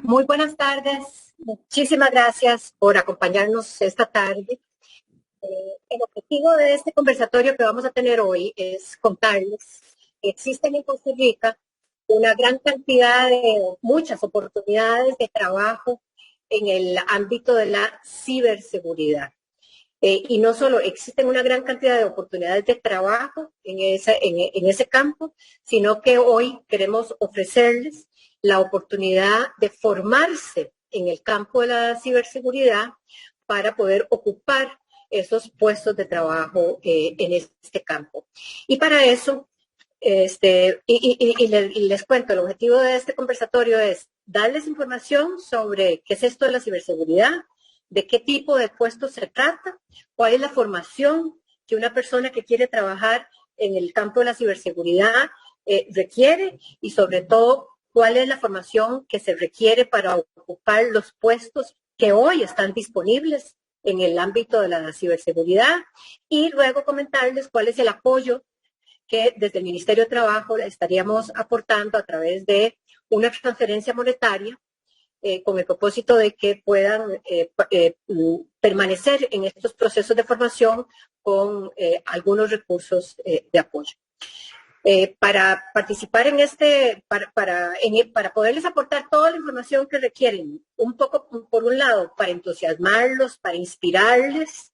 Muy buenas tardes. Muchísimas gracias por acompañarnos esta tarde. El objetivo de este conversatorio que vamos a tener hoy es contarles que existen en Costa Rica una gran cantidad de muchas oportunidades de trabajo en el ámbito de la ciberseguridad. Y no solo existen una gran cantidad de oportunidades de trabajo en ese campo, sino que hoy queremos ofrecerles la oportunidad de formarse en el campo de la ciberseguridad para poder ocupar esos puestos de trabajo en este campo. Y para eso, les cuento, el objetivo de este conversatorio es darles información sobre qué es esto de la ciberseguridad, de qué tipo de puestos se trata, cuál es la formación que una persona que quiere trabajar en el campo de la ciberseguridad requiere y sobre todo cuál es la formación que se requiere para ocupar los puestos que hoy están disponibles en el ámbito de la ciberseguridad y luego comentarles cuál es el apoyo que desde el Ministerio de Trabajo estaríamos aportando a través de una transferencia monetaria con el propósito de que puedan permanecer en estos procesos de formación con algunos recursos de apoyo. Para participar en para poderles aportar toda la información que requieren, un poco, por un lado, para entusiasmarlos, para inspirarles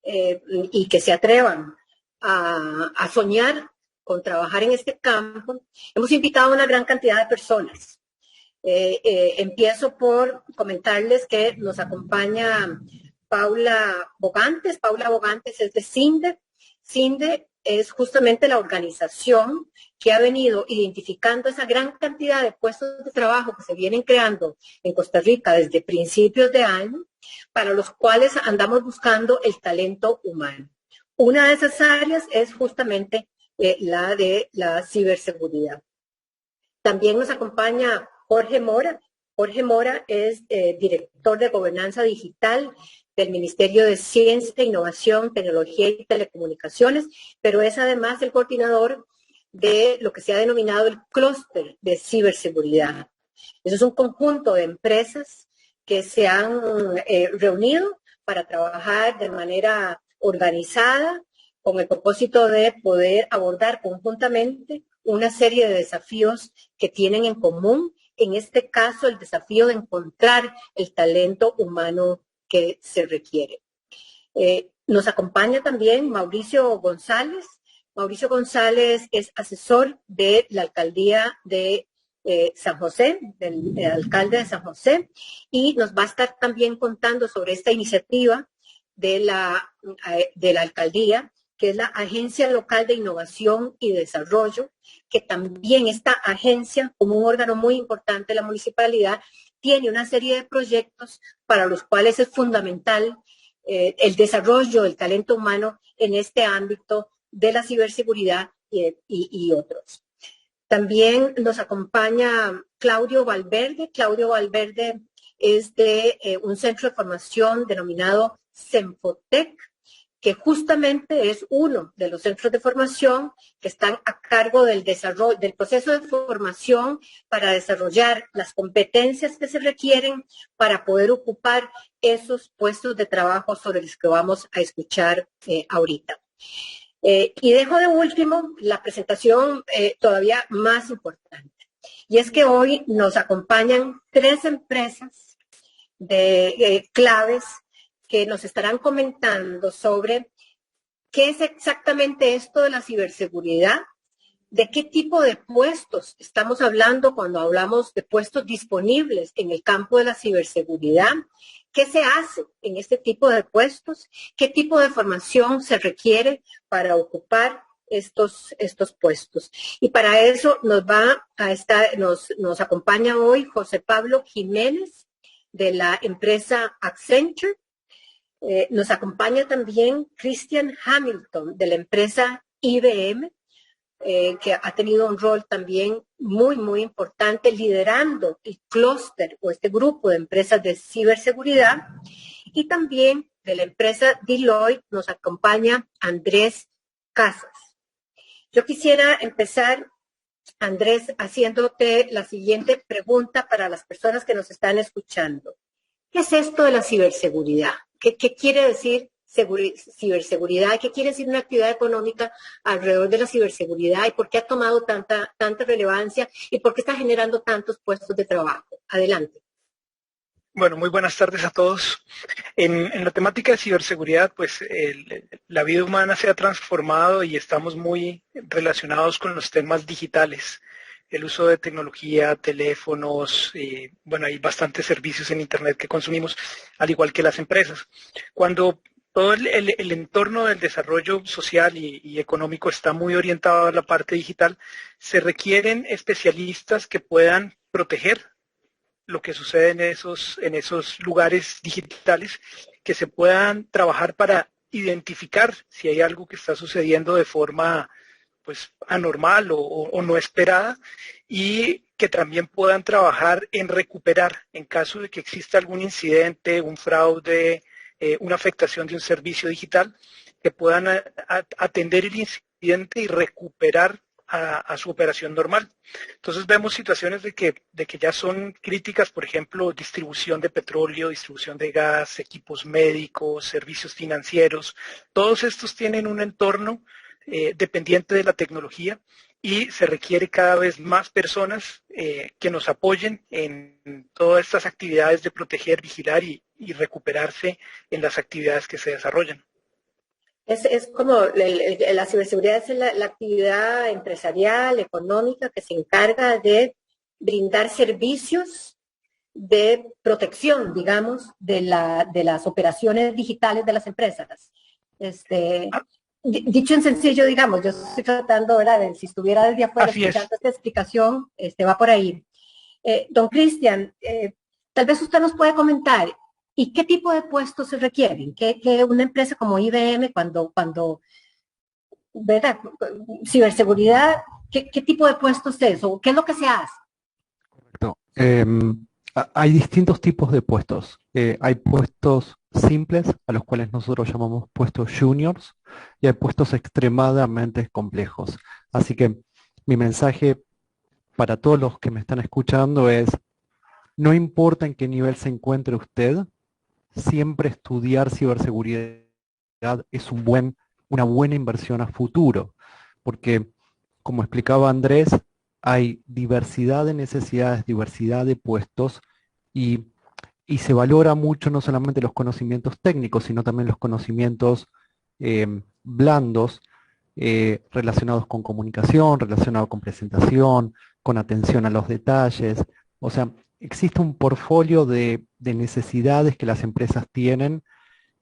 y que se atrevan a soñar con trabajar en este campo, hemos invitado a una gran cantidad de personas. Empiezo por comentarles que nos acompaña Paula Bogantes. Paula Bogantes es de CINDE. CINDE es justamente la organización que ha venido identificando esa gran cantidad de puestos de trabajo que se vienen creando en Costa Rica desde principios de año, para los cuales andamos buscando el talento humano. Una de esas áreas es justamente la de la ciberseguridad. También nos acompaña Jorge Mora. Jorge Mora es director de Gobernanza Digital del Ministerio de Ciencia, Innovación, Tecnología y Telecomunicaciones, pero es además el coordinador de lo que se ha denominado el clúster de ciberseguridad. Eso es un conjunto de empresas que se han reunido para trabajar de manera organizada con el propósito de poder abordar conjuntamente una serie de desafíos que tienen en común, en este caso el desafío de encontrar el talento humano que se requiere. Nos acompaña también Mauricio González. Mauricio González es asesor de la alcaldía de San José, del alcalde de San José, y nos va a estar también contando sobre esta iniciativa de la alcaldía, que es la Agencia Local de Innovación y Desarrollo, que también esta agencia, como un órgano muy importante de la municipalidad, tiene una serie de proyectos para los cuales es fundamental el desarrollo del talento humano en este ámbito de la ciberseguridad y otros. También nos acompaña Claudio Valverde. Claudio Valverde es de un centro de formación denominado Cenfotec, que justamente es uno de los centros de formación que están a cargo del desarrollo, del proceso de formación para desarrollar las competencias que se requieren para poder ocupar esos puestos de trabajo sobre los que vamos a escuchar ahorita. Y dejo de último la presentación todavía más importante. Y es que hoy nos acompañan 3 empresas de claves que nos estarán comentando sobre qué es exactamente esto de la ciberseguridad, de qué tipo de puestos estamos hablando cuando hablamos de puestos disponibles en el campo de la ciberseguridad, qué se hace en este tipo de puestos, qué tipo de formación se requiere para ocupar estos puestos. Y para eso nos acompaña hoy José Pablo Jiménez de la empresa Accenture. Nos acompaña también Christian Hamilton de la empresa IBM, que ha tenido un rol también muy, muy importante liderando el clúster o este grupo de empresas de ciberseguridad. Y también de la empresa Deloitte nos acompaña Andrés Casas. Yo quisiera empezar Andrés, haciéndote la siguiente pregunta para las personas que nos están escuchando. ¿Qué es esto de la ciberseguridad? ¿Qué quiere decir ciberseguridad? ¿Qué quiere decir una actividad económica alrededor de la ciberseguridad? ¿Y por qué ha tomado tanta relevancia? ¿Y por qué está generando tantos puestos de trabajo? Adelante. Bueno, muy buenas tardes a todos. En la temática de ciberseguridad, pues la vida humana se ha transformado y estamos muy relacionados con los temas digitales. El uso de tecnología, teléfonos, bueno, hay bastantes servicios en Internet que consumimos, al igual que las empresas. Cuando todo el entorno del desarrollo social y económico está muy orientado a la parte digital, se requieren especialistas que puedan proteger lo que sucede en esos lugares digitales, que se puedan trabajar para identificar si hay algo que está sucediendo de forma pues anormal o no esperada, y que también puedan trabajar en recuperar en caso de que exista algún incidente, un fraude, una afectación de un servicio digital, que puedan atender el incidente y recuperar a su operación normal. Entonces vemos situaciones de que ya son críticas, por ejemplo, distribución de petróleo, distribución de gas, equipos médicos, servicios financieros. Todos estos tienen un entorno dependiente de la tecnología, y se requiere cada vez más personas que nos apoyen en todas estas actividades de proteger, vigilar y recuperarse en las actividades que se desarrollan. Es como la ciberseguridad es la actividad empresarial, económica, que se encarga de brindar servicios de protección, digamos, de las operaciones digitales de las empresas. Dicho en sencillo, digamos, yo estoy tratando, ¿verdad?, de si estuviera desde afuera Así es. escuchando esta explicación, va por ahí. Don Cristian, tal vez usted nos puede comentar, ¿y qué tipo de puestos se requieren? ¿Que una empresa como IBM, cuando ¿verdad? Ciberseguridad, ¿qué tipo de puestos es? ¿O qué es lo que se hace? Correcto. Hay distintos tipos de puestos. Hay puestos simples, a los cuales nosotros llamamos puestos juniors, y hay puestos extremadamente complejos. Así que mi mensaje para todos los que me están escuchando es: no importa en qué nivel se encuentre usted, siempre estudiar ciberseguridad es una buena inversión a futuro, porque, como explicaba Andrés, hay diversidad de necesidades, diversidad de puestos, y se valora mucho no solamente los conocimientos técnicos, sino también los conocimientos blandos, relacionados con comunicación, relacionados con presentación, con atención a los detalles. O sea, existe un portfolio de necesidades que las empresas tienen,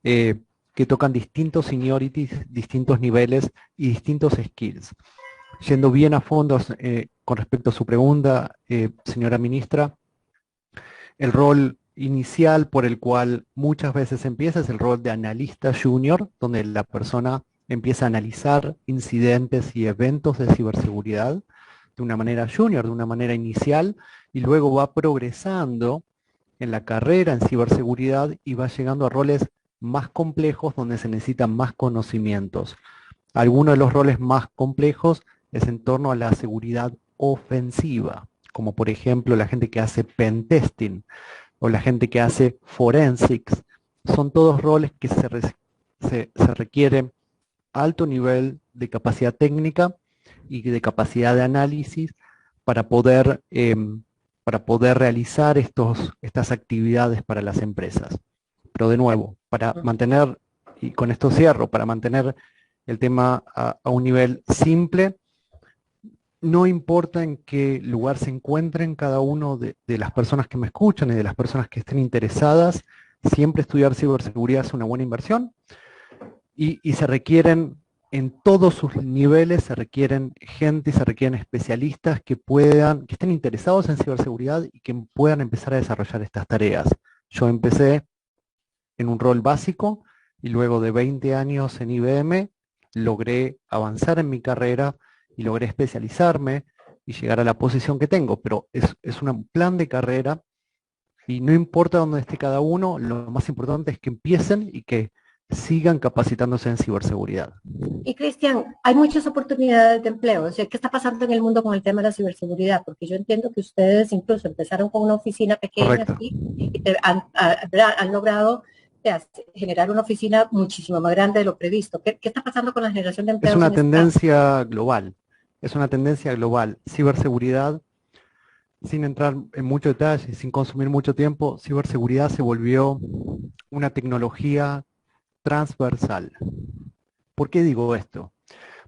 que tocan distintos seniorities, distintos niveles y distintos skills. Yendo bien a fondo con respecto a su pregunta, señora ministra, el rol inicial por el cual muchas veces empieza es el rol de analista junior, donde la persona empieza a analizar incidentes y eventos de ciberseguridad de una manera junior, de una manera inicial, y luego va progresando en la carrera en ciberseguridad y va llegando a roles más complejos donde se necesitan más conocimientos. Algunos de los roles más complejos es en torno a la seguridad ofensiva, como por ejemplo la gente que hace pen testing o la gente que hace forensics. Son todos roles que se requiere alto nivel de capacidad técnica y de capacidad de análisis para poder realizar estas actividades para las empresas. Pero de nuevo, para mantener, y con esto cierro, para mantener el tema a un nivel simple, no importa en qué lugar se encuentren cada uno de las personas que me escuchan y de las personas que estén interesadas, siempre estudiar ciberseguridad es una buena inversión, y se requieren, en todos sus niveles, se requieren gente y se requieren especialistas que estén interesados en ciberseguridad y que puedan empezar a desarrollar estas tareas. Yo empecé en un rol básico y luego de 20 años en IBM logré avanzar en mi carrera y logré especializarme y llegar a la posición que tengo, pero es un plan de carrera y no importa dónde esté cada uno, lo más importante es que empiecen y que sigan capacitándose en ciberseguridad. Y Cristian, hay muchas oportunidades de empleo. O sea, ¿qué está pasando en el mundo con el tema de la ciberseguridad? Porque yo entiendo que ustedes incluso empezaron con una oficina pequeña Correcto. aquí y han logrado generar una oficina muchísimo más grande de lo previsto. ¿Qué está pasando con la generación de Es empleos una en este campo? tendencia global. Es una tendencia global. Ciberseguridad, sin entrar en mucho detalle, sin consumir mucho tiempo, ciberseguridad se volvió una tecnología transversal. ¿Por qué digo esto?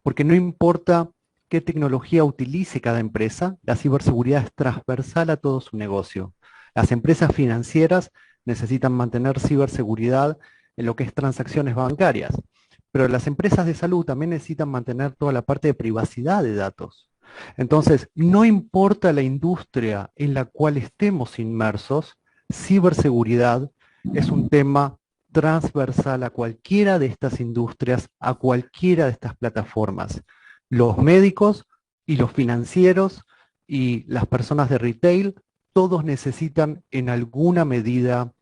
Porque no importa qué tecnología utilice cada empresa, la ciberseguridad es transversal a todo su negocio. Las empresas financieras necesitan mantener ciberseguridad en lo que es transacciones bancarias, pero las empresas de salud también necesitan mantener toda la parte de privacidad de datos. Entonces, no importa la industria en la cual estemos inmersos, ciberseguridad es un tema transversal a cualquiera de estas industrias, a cualquiera de estas plataformas. Los médicos y los financieros y las personas de retail, todos necesitan en alguna medida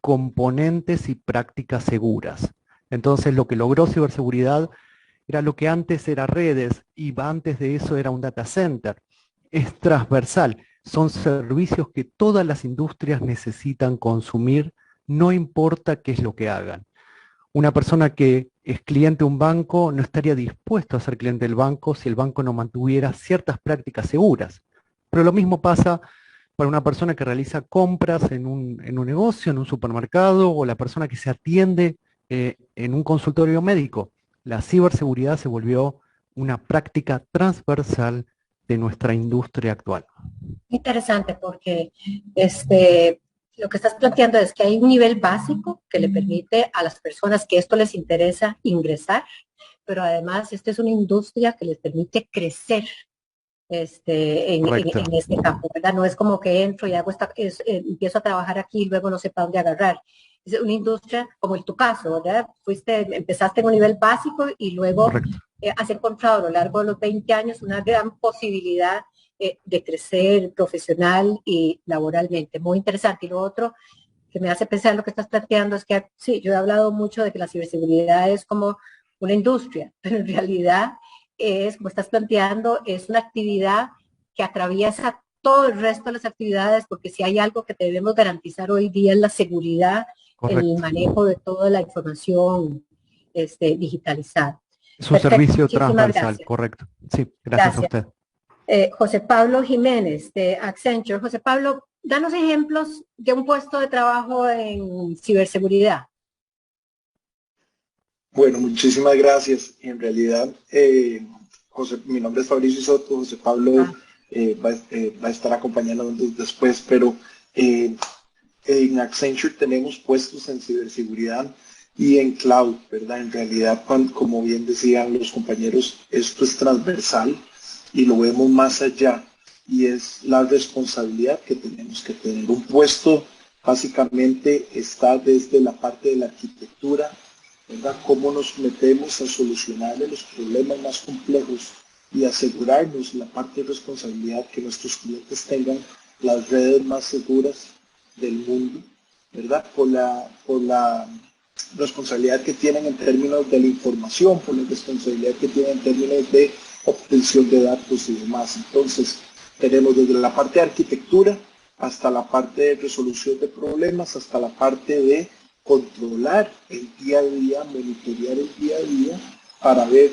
componentes y prácticas seguras. Entonces, lo que logró ciberseguridad era lo que antes era redes y antes de eso era un data center. Es transversal, son servicios que todas las industrias necesitan consumir, no importa qué es lo que hagan. Una persona que es cliente de un banco no estaría dispuesto a ser cliente del banco si el banco no mantuviera ciertas prácticas seguras. Pero lo mismo pasa para una persona que realiza compras en un negocio, en un supermercado, o la persona que se atiende en un consultorio médico. La ciberseguridad se volvió una práctica transversal de nuestra industria actual. Interesante porque lo que estás planteando es que hay un nivel básico que le permite a las personas que esto les interesa ingresar, pero además esta es una industria que les permite crecer Correcto. en este campo, ¿verdad? No es como que entro y hago empiezo a trabajar aquí y luego no sé para dónde agarrar. Es una industria como en tu caso, ¿verdad? Empezaste en un nivel básico y luego has encontrado a lo largo de los 20 años una gran posibilidad de crecer profesional y laboralmente. Muy interesante. Y lo otro que me hace pensar lo que estás planteando es que sí, yo he hablado mucho de que la ciberseguridad es como una industria, pero en realidad es, como estás planteando, es una actividad que atraviesa todo el resto de las actividades, porque si hay algo que debemos garantizar hoy día es la seguridad, Correcto. el manejo de toda la información digitalizada. Es un Perfecto, servicio muchísimas transversal, gracias. correcto. Sí, gracias a usted. José Pablo Jiménez de Accenture. José Pablo, danos ejemplos de un puesto de trabajo en ciberseguridad. Bueno, muchísimas gracias. En realidad, mi nombre es Fabricio Soto. José Pablo va a estar acompañándonos después, pero en Accenture tenemos puestos en ciberseguridad y en cloud, ¿verdad? En realidad, como bien decían los compañeros, esto es transversal y lo vemos más allá, y es la responsabilidad que tenemos que tener. Un puesto básicamente está desde la parte de la arquitectura, ¿verdad? Cómo nos metemos a solucionar los problemas más complejos y asegurarnos la parte de responsabilidad que nuestros clientes tengan las redes más seguras del mundo, ¿verdad? Por la responsabilidad que tienen en términos de la información, por la responsabilidad que tienen en términos de obtención de datos y demás. Entonces, tenemos desde la parte de arquitectura hasta la parte de resolución de problemas, hasta la parte de controlar el día a día, monitorear el día a día para ver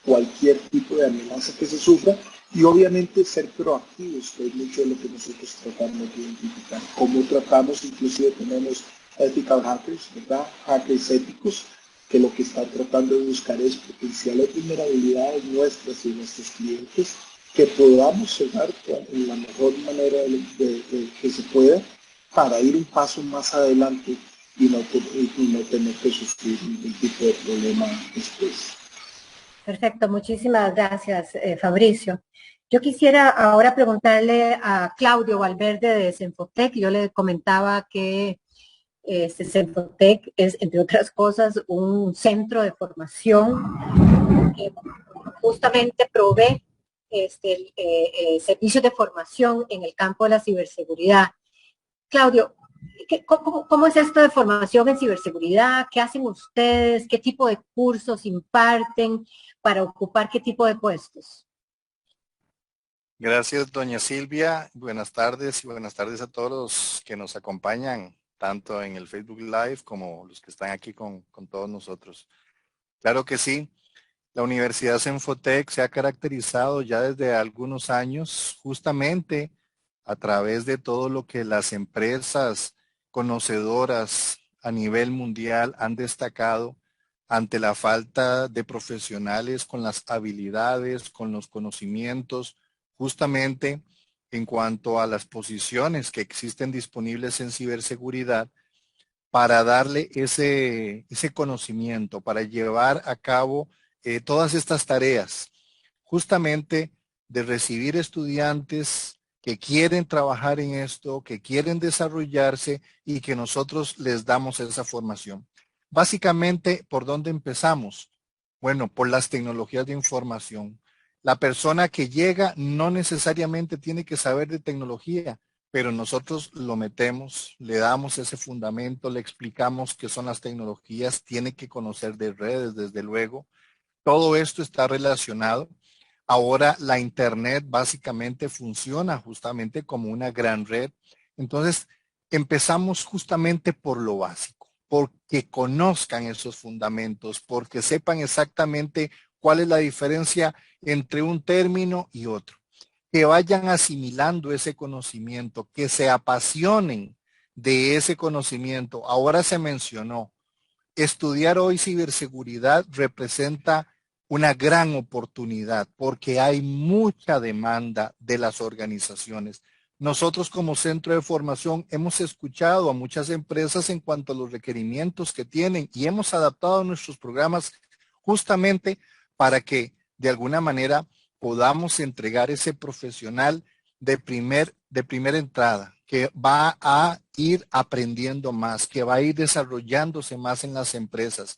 cualquier tipo de amenaza que se sufra, y obviamente ser proactivos, que es mucho de lo que nosotros tratamos de identificar. Cómo tratamos, inclusive tenemos ethical hackers, ¿verdad? Hackers éticos, que lo que están tratando de buscar es potenciales vulnerabilidades nuestras y de nuestros clientes que podamos cerrar en la mejor manera que se pueda, para ir un paso más adelante y no tener que sufrir ningún tipo de problema después. Perfecto, muchísimas gracias, Fabricio. Yo quisiera ahora preguntarle a Claudio Valverde de Senfotec. Yo le comentaba que Senfotec es, entre otras cosas, un centro de formación que justamente provee servicios de formación en el campo de la ciberseguridad. Claudio, ¿Cómo es esto de formación en ciberseguridad? ¿Qué hacen ustedes? ¿Qué tipo de cursos imparten para ocupar qué tipo de puestos? Gracias, doña Silvia. Buenas tardes y buenas tardes a todos los que nos acompañan, tanto en el Facebook Live como los que están aquí con todos nosotros. Claro que sí. La Universidad Senfotec se ha caracterizado ya desde algunos años justamente a través de todo lo que las empresas conocedoras a nivel mundial han destacado ante la falta de profesionales con las habilidades, con los conocimientos, justamente en cuanto a las posiciones que existen disponibles en ciberseguridad para darle ese conocimiento, para llevar a cabo todas estas tareas, justamente de recibir estudiantes que quieren trabajar en esto, que quieren desarrollarse y que nosotros les damos esa formación. Básicamente, ¿por dónde empezamos? Bueno, por las tecnologías de información. La persona que llega no necesariamente tiene que saber de tecnología, pero nosotros lo metemos, le damos ese fundamento, le explicamos qué son las tecnologías, tiene que conocer de redes, desde luego. Todo esto está relacionado. Ahora la Internet básicamente funciona justamente como una gran red. Entonces, empezamos justamente por lo básico, porque conozcan esos fundamentos, porque sepan exactamente cuál es la diferencia entre un término y otro, que vayan asimilando ese conocimiento, que se apasionen de ese conocimiento. Ahora se mencionó, estudiar hoy ciberseguridad representa una gran oportunidad porque hay mucha demanda de las organizaciones. Nosotros como centro de formación hemos escuchado a muchas empresas en cuanto a los requerimientos que tienen y hemos adaptado nuestros programas justamente para que de alguna manera podamos entregar ese profesional de primera entrada, que va a ir aprendiendo más, que va a ir desarrollándose más en las empresas.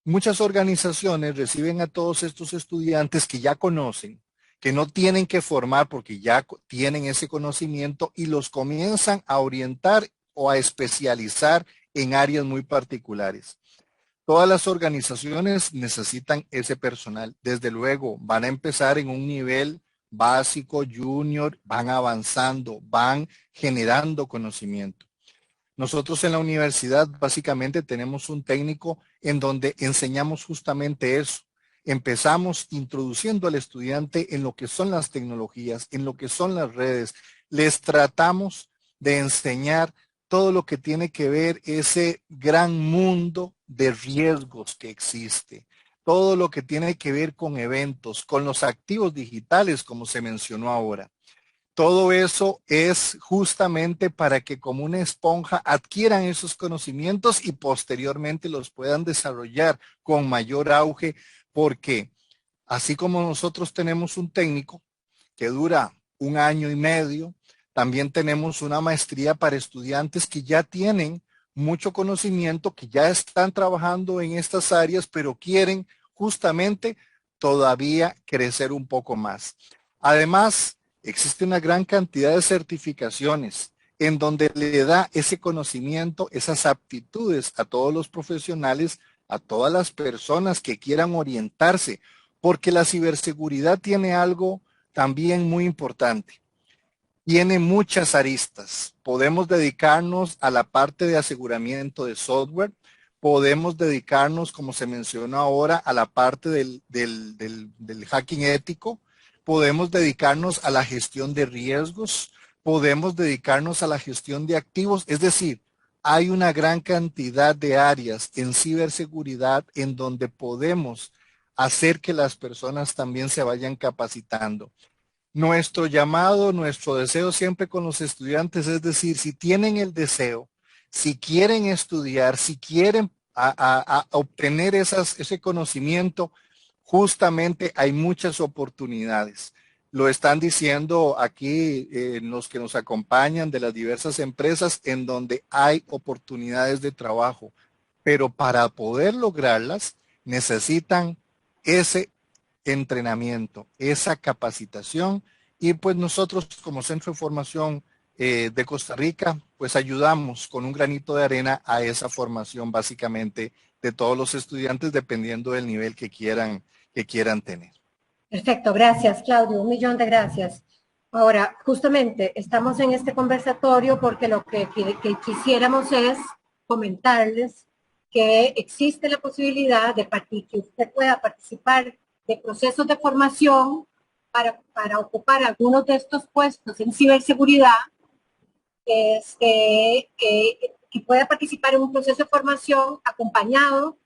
Muchas organizaciones reciben a todos estos estudiantes que ya conocen, que no tienen que formar porque ya tienen ese conocimiento y los comienzan a orientar o a especializar en áreas muy particulares. Todas las organizaciones necesitan ese personal. Desde luego, van a empezar en un nivel básico, junior, van avanzando, van generando conocimiento. Nosotros en la universidad básicamente tenemos un técnico en donde enseñamos justamente eso. Empezamos introduciendo al estudiante en lo que son las tecnologías, en lo que son las redes. Les tratamos de enseñar todo lo que tiene que ver ese gran mundo de riesgos que existe, todo lo que tiene que ver con eventos, con los activos digitales, como se mencionó ahora. Todo eso es justamente para que como una esponja adquieran esos conocimientos y posteriormente los puedan desarrollar con mayor auge, porque así como nosotros tenemos un técnico que dura 1 año y medio, también tenemos una maestría para estudiantes que ya tienen mucho conocimiento, que ya están trabajando en estas áreas, pero quieren justamente todavía crecer un poco más. Además, existe una gran cantidad de certificaciones en donde le da ese conocimiento, esas aptitudes a todos los profesionales, a todas las personas que quieran orientarse, porque la ciberseguridad tiene algo también muy importante. Tiene muchas aristas. Podemos dedicarnos a la parte de aseguramiento de software, podemos dedicarnos, como se mencionó ahora, a la parte del hacking ético, podemos dedicarnos a la gestión de riesgos, podemos dedicarnos a la gestión de activos, es decir, hay una gran cantidad de áreas en ciberseguridad en donde podemos hacer que las personas también se vayan capacitando. Nuestro llamado, nuestro deseo siempre con los estudiantes es decir, si tienen el deseo, si quieren estudiar, si quieren obtener ese conocimiento, justamente hay muchas oportunidades. Lo están diciendo aquí los que nos acompañan de las diversas empresas en donde hay oportunidades de trabajo, pero para poder lograrlas necesitan ese entrenamiento, esa capacitación y pues nosotros como centro de formación de Costa Rica, pues ayudamos con un granito de arena a esa formación básicamente de todos los estudiantes dependiendo del nivel que quieran tener. Perfecto, gracias Claudio, un millón de gracias. Ahora, justamente estamos en este conversatorio porque lo que quisiéramos es comentarles que existe la posibilidad de que usted pueda participar de procesos de formación para ocupar algunos de estos puestos en ciberseguridad, que pueda participar en un proceso de formación acompañado,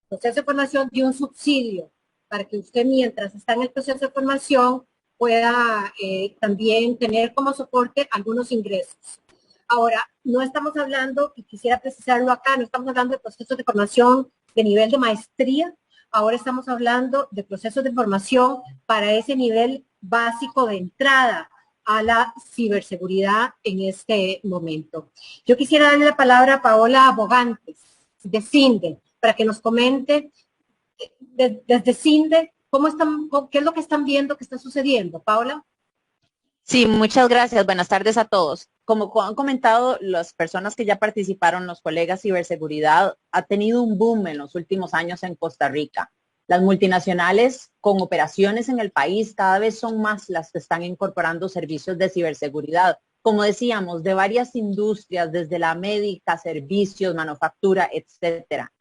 proceso de formación de un subsidio, para que usted mientras está en el proceso de formación pueda también tener como soporte algunos ingresos. Ahora, no estamos hablando, y quisiera precisarlo acá, no estamos hablando de procesos de formación de nivel de maestría, ahora estamos hablando de procesos de formación para ese nivel básico de entrada a la ciberseguridad en este momento. Yo quisiera darle la palabra a Paola Bogantes, de CINDE, para que nos comente desde CINDE qué es lo que están viendo que está sucediendo. Paola. Sí, muchas gracias. Buenas tardes a todos. Como han comentado las personas que ya participaron, los colegas ciberseguridad, ha tenido un boom en los últimos años en Costa Rica. Las multinacionales con operaciones en el país cada vez son más las que están incorporando servicios de ciberseguridad. Como decíamos, de varias industrias, desde la médica, servicios, manufactura, etcétera.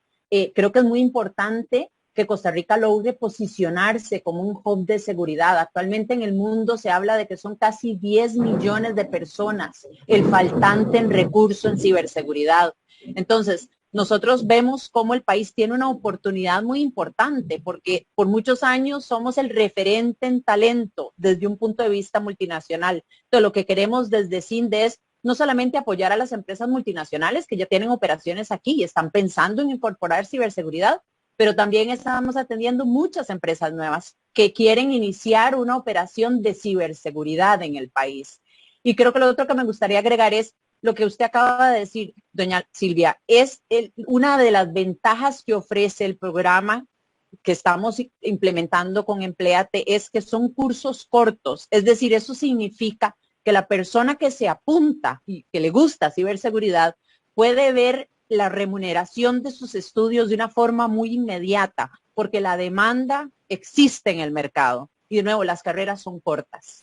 Creo que es muy importante que Costa Rica logre posicionarse como un hub de seguridad. Actualmente en el mundo se habla de que son casi 10 millones de personas el faltante en recursos en ciberseguridad. Entonces, nosotros vemos cómo el país tiene una oportunidad muy importante porque por muchos años somos el referente en talento desde un punto de vista multinacional. Entonces, lo que queremos desde CINDE es no solamente apoyar a las empresas multinacionales que ya tienen operaciones aquí y están pensando en incorporar ciberseguridad, pero también estamos atendiendo muchas empresas nuevas que quieren iniciar una operación de ciberseguridad en el país. Y creo que lo otro que me gustaría agregar es lo que usted acaba de decir, doña Silvia, es una de las ventajas que ofrece el programa que estamos implementando con Empléate, es que son cursos cortos, es decir, eso significa que la persona que se apunta y que le gusta ciberseguridad puede ver la remuneración de sus estudios de una forma muy inmediata, porque la demanda existe en el mercado. Y de nuevo, las carreras son cortas.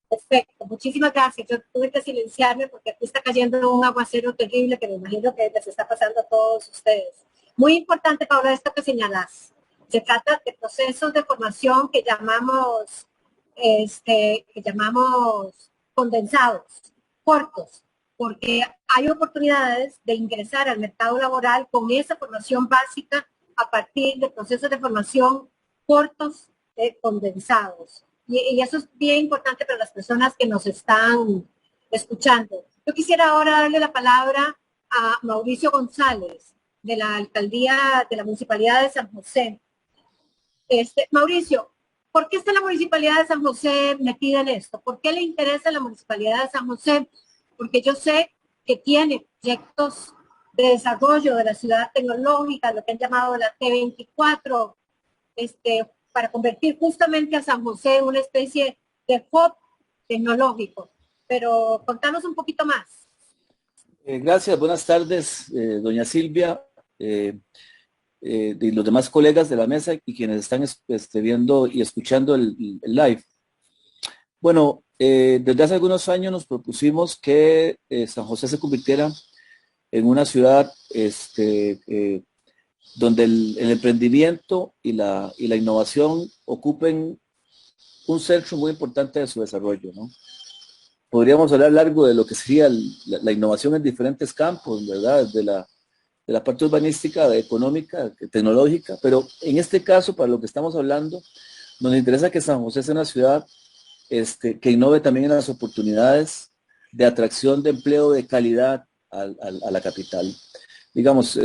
Perfecto, muchísimas gracias. Yo tuve que silenciarme porque aquí está cayendo un aguacero terrible que me imagino que les está pasando a todos ustedes. Muy importante, Paula, esto que señalas. Se trata de procesos de formación que llamamos condensados, cortos, porque hay oportunidades de ingresar al mercado laboral con esa formación básica a partir de procesos de formación cortos, condensados. Y eso es bien importante para las personas que nos están escuchando. Yo quisiera ahora darle la palabra a Mauricio González, de la Alcaldía de la Municipalidad de San José. Mauricio, ¿por qué está la Municipalidad de San José metida en esto? ¿Por qué le interesa a la Municipalidad de San José? Porque yo sé que tiene proyectos de desarrollo de la ciudad tecnológica, lo que han llamado la T24, para convertir justamente a San José en una especie de hub tecnológico. Pero contanos un poquito más. Gracias, buenas tardes, doña Silvia, y los demás colegas de la mesa y quienes están viendo y escuchando el live. Bueno, desde hace algunos años nos propusimos que San José se convirtiera en una ciudad donde el emprendimiento y la innovación ocupen un centro muy importante de su desarrollo, ¿no? Podríamos hablar largo de lo que sería la innovación en diferentes campos, ¿verdad? De la parte urbanística, económica, tecnológica, pero en este caso, para lo que estamos hablando, nos interesa que San José sea una ciudad que innove también en las oportunidades de atracción de empleo de calidad a la capital. Digamos,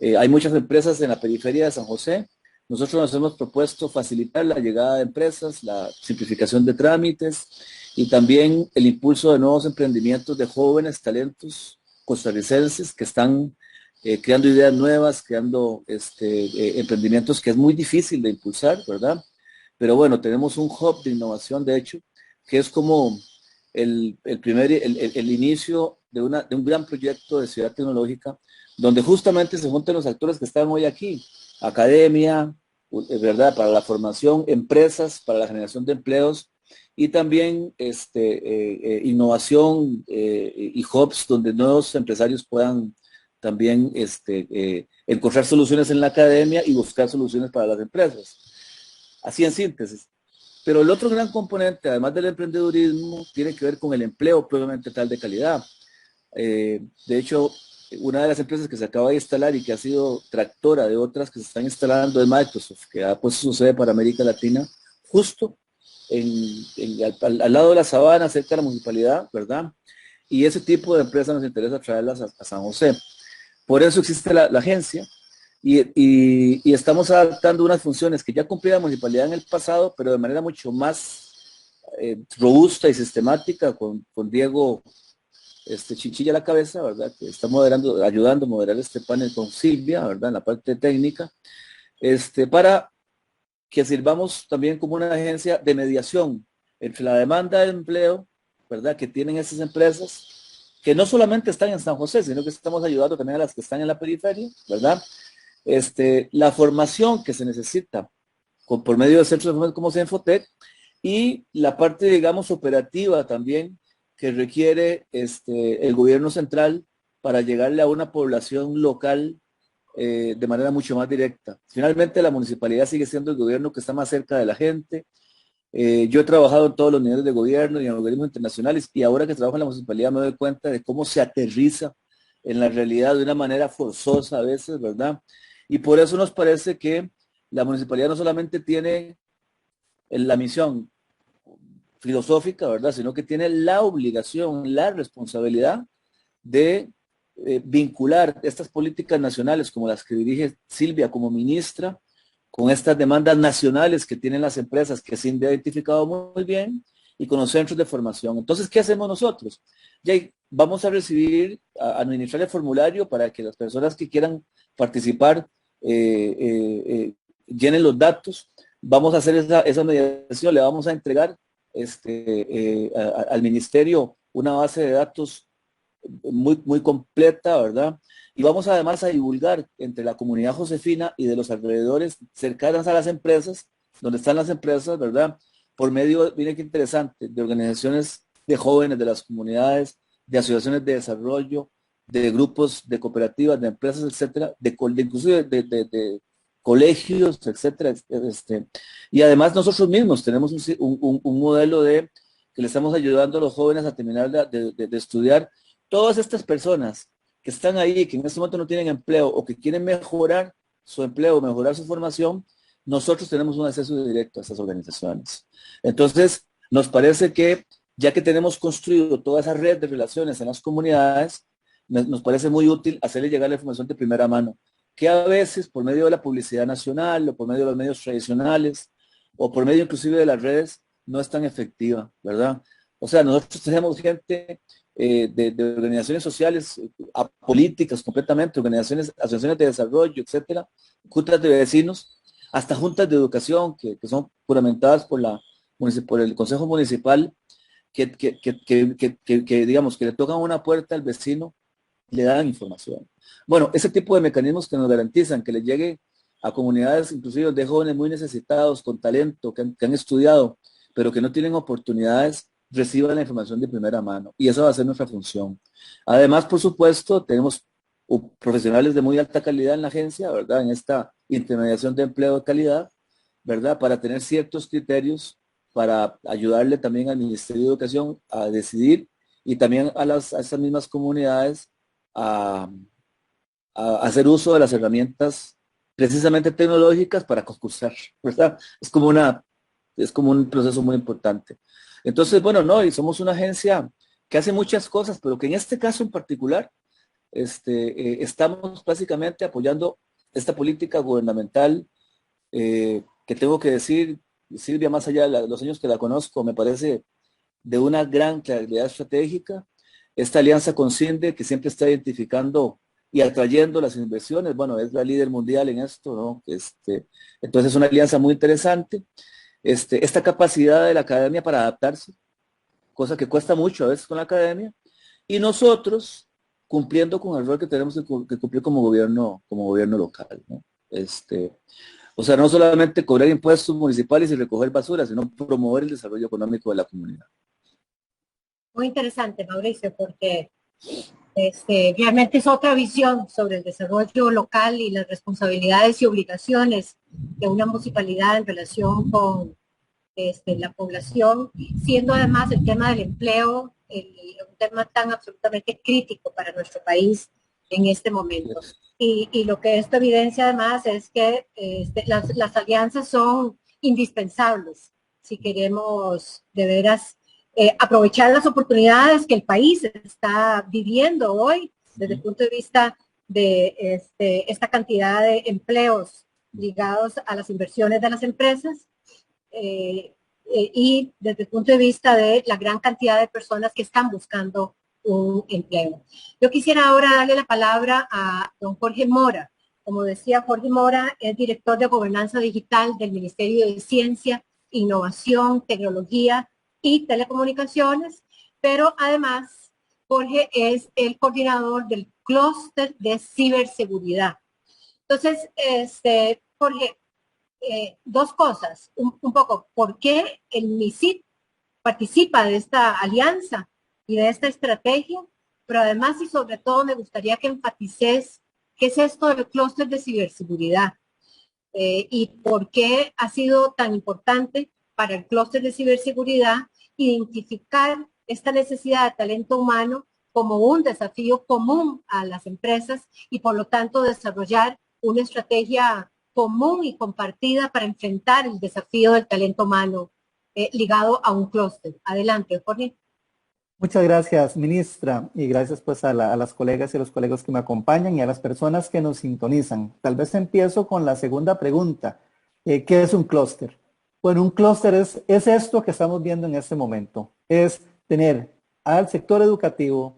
hay muchas empresas en la periferia de San José. Nosotros nos hemos propuesto facilitar la llegada de empresas, la simplificación de trámites y también el impulso de nuevos emprendimientos de jóvenes talentos costarricenses que están creando ideas nuevas, creando emprendimientos que es muy difícil de impulsar, ¿verdad? pero bueno, tenemos un hub de innovación, de hecho, que es como el inicio de un gran proyecto de ciudad tecnológica, donde justamente se juntan los actores que están hoy aquí, academia, ¿verdad? Para la formación, empresas, para la generación de empleos, y también innovación y hubs donde nuevos empresarios puedan también encontrar soluciones en la academia y buscar soluciones para las empresas. Así en síntesis. Pero el otro gran componente, además del emprendedurismo, tiene que ver con el empleo propiamente tal de calidad. De hecho, una de las empresas que se acaba de instalar y que ha sido tractora de otras que se están instalando es Microsoft, que ha puesto su sede para América Latina, justo al lado de la sabana, cerca de la municipalidad, ¿verdad? Y ese tipo de empresas nos interesa traerlas a San José. Por eso existe la agencia y estamos adaptando unas funciones que ya cumplía la municipalidad en el pasado, pero de manera mucho más robusta y sistemática con Diego Chinchilla a la cabeza, ¿verdad? Que está ayudando a moderar este panel con Silvia, ¿verdad? En la parte técnica, para que sirvamos también como una agencia de mediación entre la demanda de empleo, ¿verdad? Que tienen esas empresas, que no solamente están en San José, sino que estamos ayudando también a las que están en la periferia, ¿verdad? La formación que se necesita por medio de centros de formación como Cenfotec y la parte, digamos, operativa también que requiere el gobierno central para llegarle a una población local de manera mucho más directa. Finalmente, la municipalidad sigue siendo el gobierno que está más cerca de la gente. Yo he trabajado en todos los niveles de gobierno y en organismos internacionales y ahora que trabajo en la municipalidad me doy cuenta de cómo se aterriza en la realidad de una manera forzosa a veces, ¿verdad? Y por eso nos parece que la municipalidad no solamente tiene la misión filosófica, ¿verdad? Sino que tiene la obligación, la responsabilidad de vincular estas políticas nacionales como las que dirige Silvia como ministra, con estas demandas nacionales que tienen las empresas que se han identificado muy bien y con los centros de formación. Entonces, ¿qué hacemos nosotros? Jay, vamos a recibir, a administrar el formulario para que las personas que quieran participar llenen los datos. Vamos a hacer esa mediación, le vamos a entregar al ministerio una base de datos muy completa, ¿verdad? Y vamos además a divulgar entre la comunidad josefina y de los alrededores cercanas a las empresas, donde están las empresas, ¿verdad? Por medio, miren qué interesante, de organizaciones de jóvenes, de las comunidades, de asociaciones de desarrollo, de grupos, de cooperativas, de empresas, etcétera, inclusive de colegios, etcétera. Y además nosotros mismos tenemos un modelo que le estamos ayudando a los jóvenes a terminar de estudiar. Todas estas personas que están ahí, que en este momento no tienen empleo o que quieren mejorar su empleo, mejorar su formación, nosotros tenemos un acceso directo a estas organizaciones. Entonces, nos parece que ya que tenemos construido toda esa red de relaciones en las comunidades, nos parece muy útil hacerle llegar la información de primera mano, que a veces por medio de la publicidad nacional o por medio de los medios tradicionales o por medio inclusive de las redes no es tan efectiva, ¿verdad? O sea, nosotros tenemos gente de organizaciones sociales, políticas completamente, asociaciones de desarrollo, etcétera, juntas de vecinos, hasta juntas de educación que son juramentadas por el Consejo Municipal, que digamos que le tocan una puerta al vecino, le dan información. Bueno, ese tipo de mecanismos que nos garantizan que le llegue a comunidades inclusive de jóvenes muy necesitados, con talento, que han estudiado, pero que no tienen oportunidades, reciban la información de primera mano. Y esa va a ser nuestra función. Además, por supuesto, tenemos profesionales de muy alta calidad en la agencia, ¿verdad? En esta intermediación de empleo de calidad, ¿verdad? Para tener ciertos criterios para ayudarle también al Ministerio de Educación a decidir y también a esas mismas comunidades a hacer uso de las herramientas precisamente tecnológicas para concursar, ¿verdad? Es como un proceso muy importante. Entonces, bueno, no, y somos una agencia que hace muchas cosas, pero que en este caso en particular estamos básicamente apoyando esta política gubernamental que tengo que decir, Silvia, más allá de los años que la conozco, me parece de una gran claridad estratégica. Esta alianza con CINDE, que siempre está identificando y atrayendo las inversiones, bueno, es la líder mundial en esto, ¿no? Entonces es una alianza muy interesante. esta capacidad de la academia para adaptarse, cosa que cuesta mucho a veces con la academia, y nosotros cumpliendo con el rol que tenemos que cumplir como gobierno local, ¿no? O sea, no solamente cobrar impuestos municipales y recoger basura, sino promover el desarrollo económico de la comunidad. Muy interesante, Mauricio, porque realmente es otra visión sobre el desarrollo local y las responsabilidades y obligaciones de una municipalidad en relación con la población, siendo además el tema del empleo un tema tan absolutamente crítico para nuestro país en este momento. Y lo que esto evidencia además es que las alianzas son indispensables si queremos de veras aprovechar las oportunidades que el país está viviendo hoy desde el punto de vista de esta cantidad de empleos ligados a las inversiones de las empresas y desde el punto de vista de la gran cantidad de personas que están buscando un empleo. Yo quisiera ahora darle la palabra a don Jorge Mora. Como decía, Jorge Mora es director de Gobernanza Digital del Ministerio de Ciencia, Innovación, Tecnología y Telecomunicaciones, pero además Jorge es el coordinador del clúster de ciberseguridad. Entonces, Jorge, dos cosas, un poco, ¿por qué el MISIT participa de esta alianza y de esta estrategia? Pero además y sobre todo me gustaría que enfatices qué es esto del clúster de ciberseguridad y por qué ha sido tan importante para el clúster de ciberseguridad identificar esta necesidad de talento humano como un desafío común a las empresas y por lo tanto desarrollar una estrategia común y compartida para enfrentar el desafío del talento humano ligado a un clúster. Adelante, Jorge. Muchas gracias, ministra, y gracias pues a las colegas y los colegas que me acompañan y a las personas que nos sintonizan. Tal vez empiezo con la segunda pregunta. ¿Qué es un clúster? Bueno, un clúster es esto que estamos viendo en este momento. Es tener al sector educativo,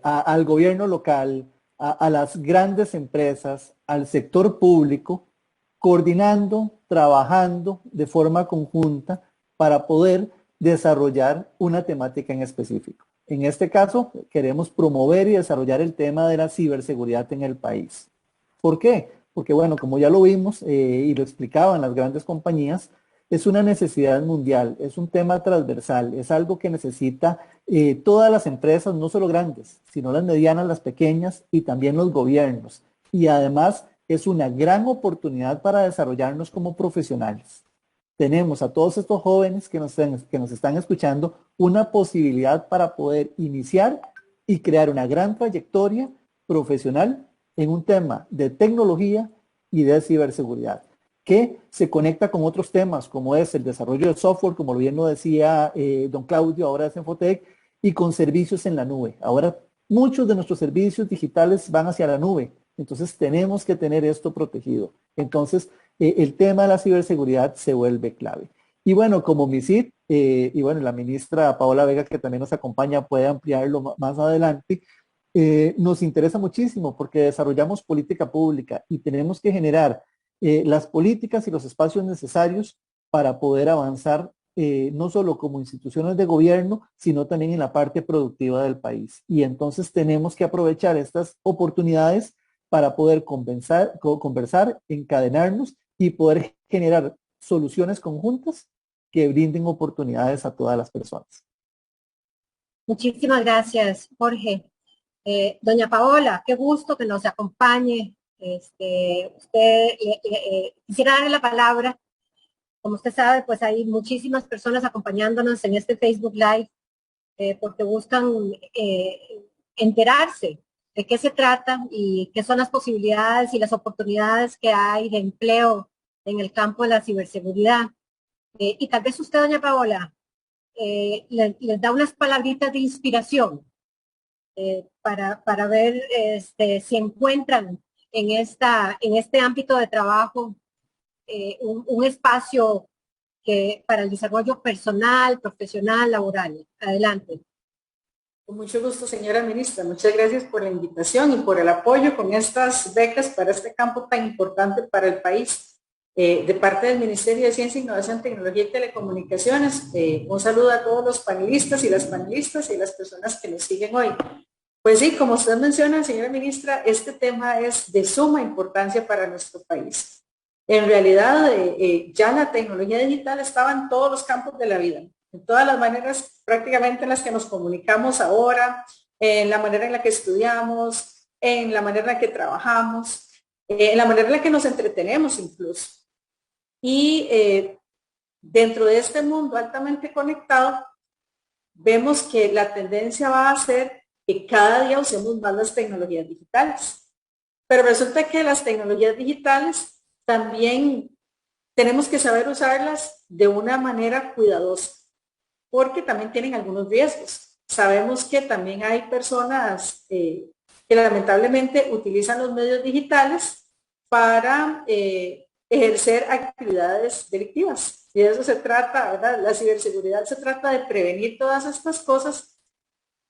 al gobierno local, a las grandes empresas, al sector público, coordinando, trabajando de forma conjunta para poder desarrollar una temática en específico. En este caso, queremos promover y desarrollar el tema de la ciberseguridad en el país. ¿Por qué? Porque, bueno, como ya lo vimos y lo explicaban las grandes compañías, es una necesidad mundial, es un tema transversal, es algo que necesita todas las empresas, no solo grandes, sino las medianas, las pequeñas y también los gobiernos. Y además es una gran oportunidad para desarrollarnos como profesionales. Tenemos a todos estos jóvenes que nos están escuchando una posibilidad para poder iniciar y crear una gran trayectoria profesional en un tema de tecnología y de ciberseguridad, que se conecta con otros temas como es el desarrollo del software, como bien lo decía don Claudio, ahora es Infotec, y con servicios en la nube. Ahora muchos de nuestros servicios digitales van hacia la nube, entonces tenemos que tener esto protegido. Entonces, el tema de la ciberseguridad se vuelve clave. Y bueno, como MISIT, y bueno, la ministra Paola Vega, que también nos acompaña, puede ampliarlo más adelante, nos interesa muchísimo porque desarrollamos política pública y tenemos que generar las políticas y los espacios necesarios para poder avanzar no solo como instituciones de gobierno, sino también en la parte productiva del país. Y entonces tenemos que aprovechar estas oportunidades para poder conversar, encadenarnos y poder generar soluciones conjuntas que brinden oportunidades a todas las personas. Muchísimas gracias, Jorge. Doña Paola, qué gusto que nos acompañe. Quisiera darle la palabra. Como usted sabe, pues hay muchísimas personas acompañándonos en este Facebook Live porque buscan enterarse de qué se trata y qué son las posibilidades y las oportunidades que hay de empleo en el campo de la ciberseguridad. Y tal vez usted, doña Paola, les da unas palabritas de inspiración para ver si encuentran en este ámbito de trabajo un espacio para el desarrollo personal, profesional, laboral. Adelante. Con mucho gusto, señora ministra. Muchas gracias por la invitación y por el apoyo con estas becas para este campo tan importante para el país. de parte del Ministerio de Ciencia, Innovación, Tecnología y Telecomunicaciones. Un saludo a todos los panelistas y las personas que nos siguen hoy. Pues sí, como usted menciona, señora ministra, este tema es de suma importancia para nuestro país. En realidad, ya la tecnología digital estaba en todos los campos de la vida, en todas las maneras prácticamente en las que nos comunicamos ahora, en la manera en la que estudiamos, en la manera en la que trabajamos, en la manera en la que nos entretenemos incluso. Y dentro de este mundo altamente conectado, vemos que la tendencia va a ser que cada día usemos más las tecnologías digitales. Pero resulta que las tecnologías digitales también tenemos que saber usarlas de una manera cuidadosa, porque también tienen algunos riesgos. Sabemos que también hay personas que lamentablemente utilizan los medios digitales para ejercer actividades delictivas. Y de eso se trata, ¿verdad? La ciberseguridad se trata de prevenir todas estas cosas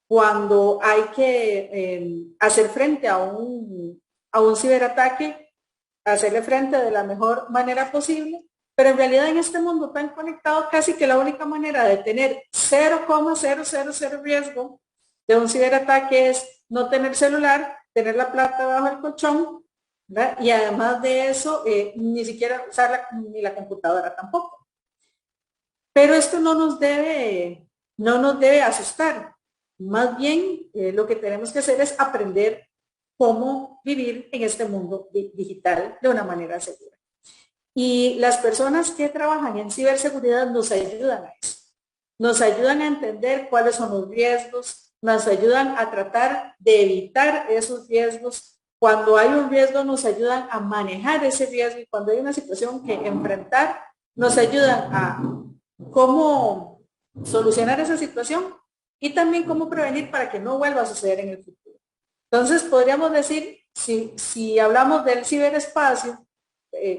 cuando hay que hacer frente a un ciberataque, hacerle frente de la mejor manera posible, pero en realidad en este mundo tan conectado casi que la única manera de tener 0,000 riesgo de un ciberataque es no tener celular, tener la plata bajo el colchón, ¿verdad? Y además de eso, ni siquiera usar ni la computadora tampoco. Pero esto no nos debe asustar. Más bien, lo que tenemos que hacer es aprender cómo vivir en este mundo digital de una manera segura. Y las personas que trabajan en ciberseguridad nos ayudan a eso. Nos ayudan a entender cuáles son los riesgos, nos ayudan a tratar de evitar esos riesgos. Cuando hay un riesgo, nos ayudan a manejar ese riesgo, y cuando hay una situación que enfrentar, nos ayudan a cómo solucionar esa situación y también cómo prevenir para que no vuelva a suceder en el futuro. Entonces, podríamos decir, si hablamos del ciberespacio,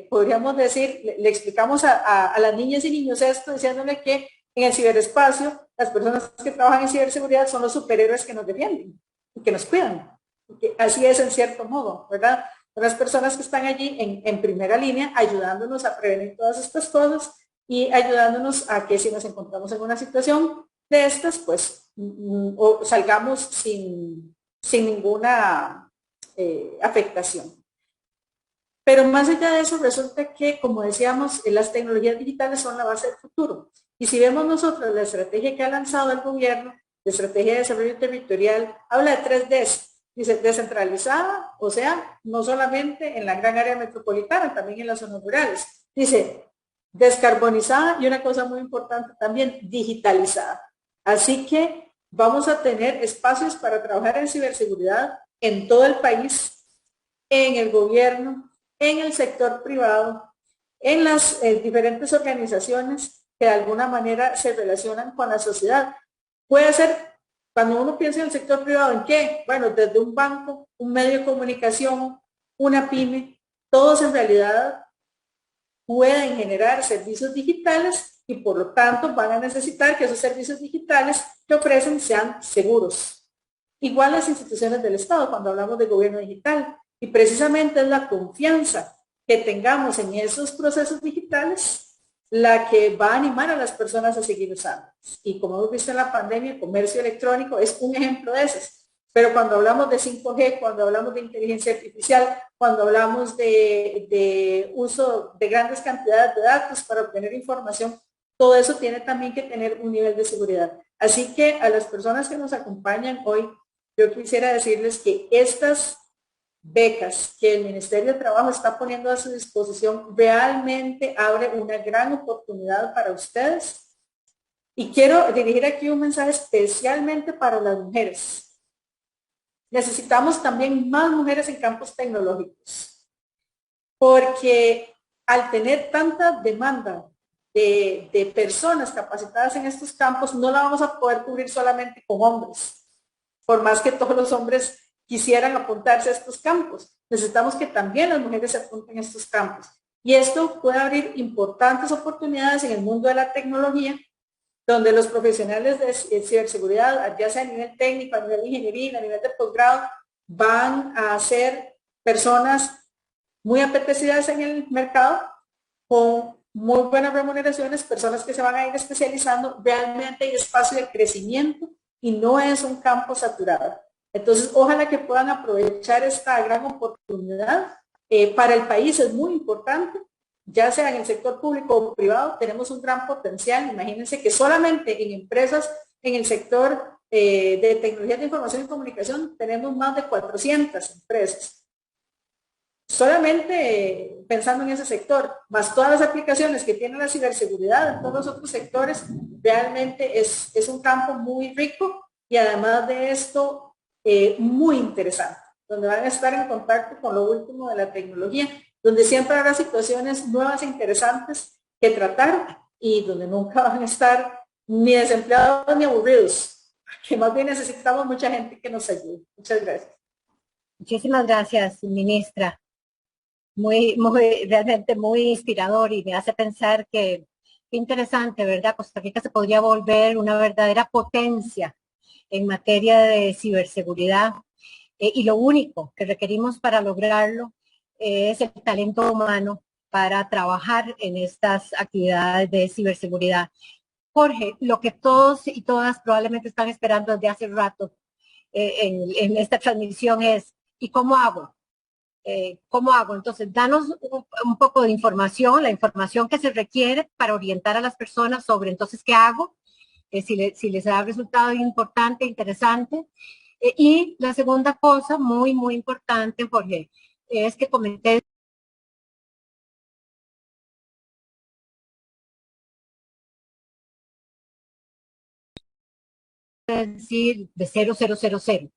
podríamos decir, le explicamos a las niñas y niños esto, diciéndole que en el ciberespacio, las personas que trabajan en ciberseguridad son los superhéroes que nos defienden y que nos cuidan. Porque así es en cierto modo, ¿verdad? Son las personas que están allí en primera línea ayudándonos a prevenir todas estas cosas y ayudándonos a que si nos encontramos en una situación de estas, pues salgamos sin ninguna afectación. Pero más allá de eso, resulta que, como decíamos, las tecnologías digitales son la base del futuro. Y si vemos nosotros la estrategia que ha lanzado el gobierno, la estrategia de desarrollo territorial, habla de 3 Ds. Dice descentralizada, o sea, no solamente en la gran área metropolitana, también en las zonas rurales. Dice descarbonizada y una cosa muy importante también, digitalizada. Así que vamos a tener espacios para trabajar en ciberseguridad en todo el país, en el gobierno, en el sector privado, en las diferentes organizaciones que de alguna manera se relacionan con la sociedad. Puede ser, cuando uno piensa en el sector privado, ¿en qué? Bueno, desde un banco, un medio de comunicación, una pyme, todos en realidad pueden generar servicios digitales y por lo tanto van a necesitar que esos servicios digitales que ofrecen sean seguros. Igual las instituciones del Estado cuando hablamos de gobierno digital. Y precisamente es la confianza que tengamos en esos procesos digitales la que va a animar a las personas a seguir usando. Y como hemos visto en la pandemia, el comercio electrónico es un ejemplo de esos. Pero cuando hablamos de 5G, cuando hablamos de inteligencia artificial, cuando hablamos de uso de grandes cantidades de datos para obtener información, todo eso tiene también que tener un nivel de seguridad. Así que a las personas que nos acompañan hoy, yo quisiera decirles que estas becas que el Ministerio de Trabajo está poniendo a su disposición realmente abre una gran oportunidad para ustedes. Y quiero dirigir aquí un mensaje especialmente para las mujeres. Necesitamos también más mujeres en campos tecnológicos, porque al tener tanta demanda de personas capacitadas en estos campos, no la vamos a poder cubrir solamente con hombres, por más que todos los hombres quisieran apuntarse a estos campos. Necesitamos que también las mujeres se apunten a estos campos. Y esto puede abrir importantes oportunidades en el mundo de la tecnología, donde los profesionales de ciberseguridad, ya sea a nivel técnico, a nivel de ingeniería, a nivel de posgrado, van a ser personas muy apetecidas en el mercado con muy buenas remuneraciones, personas que se van a ir especializando, realmente hay espacio de crecimiento y no es un campo saturado. Entonces, ojalá que puedan aprovechar esta gran oportunidad. Para el país es muy importante, ya sea en el sector público o privado, tenemos un gran potencial. Imagínense que solamente en empresas en el sector de tecnologías de información y comunicación tenemos más de 400 empresas. Solamente pensando en ese sector, más todas las aplicaciones que tiene la ciberseguridad en todos los otros sectores, realmente es un campo muy rico y además de esto, muy interesante, donde van a estar en contacto con lo último de la tecnología, donde siempre habrá situaciones nuevas e interesantes que tratar y donde nunca van a estar ni desempleados ni aburridos, que más bien necesitamos mucha gente que nos ayude. Muchas gracias. Muchísimas gracias, ministra. Realmente muy inspirador y me hace pensar que qué interesante, ¿verdad? Costa Rica se podría volver una verdadera potencia en materia de ciberseguridad y lo único que requerimos para lograrlo es el talento humano para trabajar en estas actividades de ciberseguridad. Jorge, lo que todos y todas probablemente están esperando desde hace rato en esta transmisión es, ¿y cómo hago? ¿Cómo hago? Entonces, danos un poco de información, la información que se requiere para orientar a las personas sobre entonces qué hago, si les ha resultado importante, interesante. Y la segunda cosa, muy, muy importante, Jorge, es que comenté decir de 0000.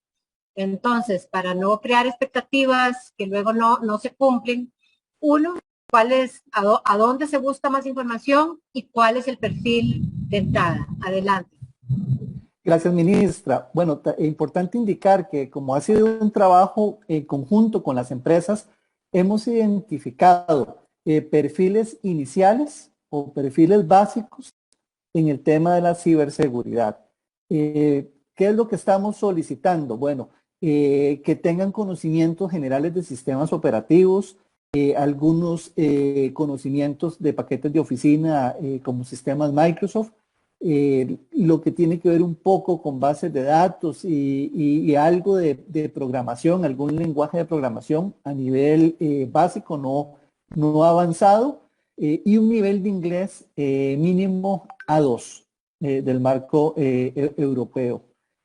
Entonces, para no crear expectativas que luego no se cumplen, uno, ¿cuál es, a dónde se busca más información y cuál es el perfil de entrada? Adelante. Gracias, ministra. Bueno, es importante indicar que como ha sido un trabajo en conjunto con las empresas, hemos identificado perfiles iniciales o perfiles básicos en el tema de la ciberseguridad. ¿Qué es lo que estamos solicitando? Bueno, que tengan conocimientos generales de sistemas operativos, algunos conocimientos de paquetes de oficina como sistemas Microsoft, lo que tiene que ver un poco con bases de datos y algo de programación, algún lenguaje de programación a nivel básico, no avanzado, y un nivel de inglés mínimo A2 del marco europeo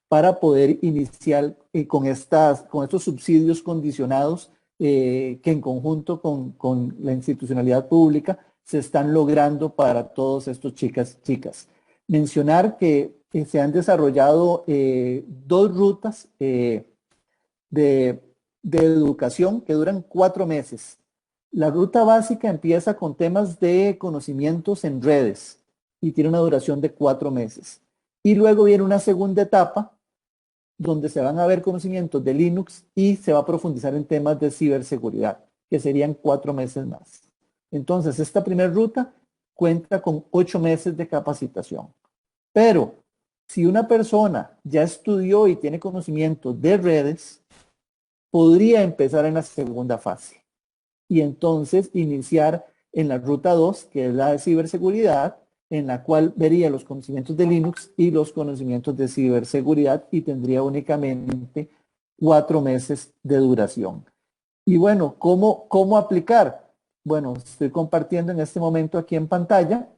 para poder iniciar con estos subsidios condicionados que en conjunto con la institucionalidad pública se están logrando para todos estos chicas. Mencionar que se han desarrollado 2 rutas de educación que duran 4 meses. La ruta básica empieza con temas de conocimientos en redes y tiene una duración de 4 meses. Y luego viene una segunda etapa donde se van a ver conocimientos de Linux y se va a profundizar en temas de ciberseguridad, que serían 4 meses más. Entonces, esta primera ruta cuenta con 8 meses de capacitación. Pero si una persona ya estudió y tiene conocimientos de redes, podría empezar en la segunda fase y entonces iniciar en la ruta 2, que es la de ciberseguridad, en la cual vería los conocimientos de Linux y los conocimientos de ciberseguridad y tendría únicamente 4 meses de duración. Y bueno, ¿cómo aplicar? Bueno, estoy compartiendo en este momento aquí en pantalla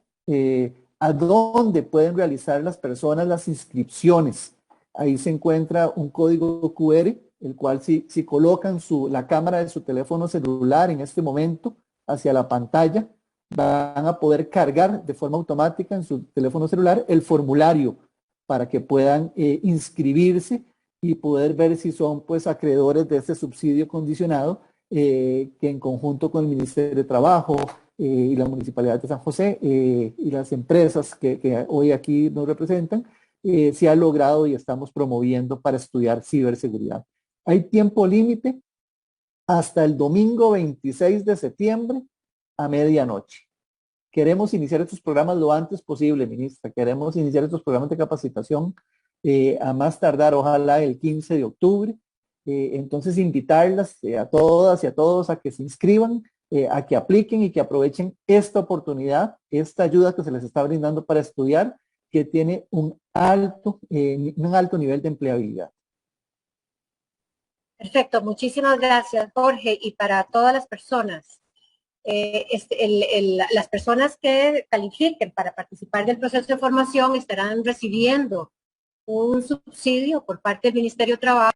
a dónde pueden realizar las personas las inscripciones. Ahí se encuentra un código QR, el cual si colocan la cámara de su teléfono celular en este momento hacia la pantalla, van a poder cargar de forma automática en su teléfono celular el formulario para que puedan inscribirse y poder ver si son pues acreedores de este subsidio condicionado que en conjunto con el Ministerio de Trabajo y la Municipalidad de San José y las empresas que hoy aquí nos representan, se ha logrado y estamos promoviendo para estudiar ciberseguridad. Hay tiempo límite hasta el domingo 26 de septiembre a medianoche. Queremos iniciar estos programas lo antes posible, ministra. Queremos iniciar estos programas de capacitación a más tardar, ojalá, el 15 de octubre. Entonces, invitarlas a todas y a todos a que se inscriban a que apliquen y que aprovechen esta oportunidad, esta ayuda que se les está brindando para estudiar, que tiene un alto nivel de empleabilidad. Perfecto, muchísimas gracias, Jorge. Y para todas las personas, las personas que califiquen para participar del proceso de formación estarán recibiendo un subsidio por parte del Ministerio de Trabajo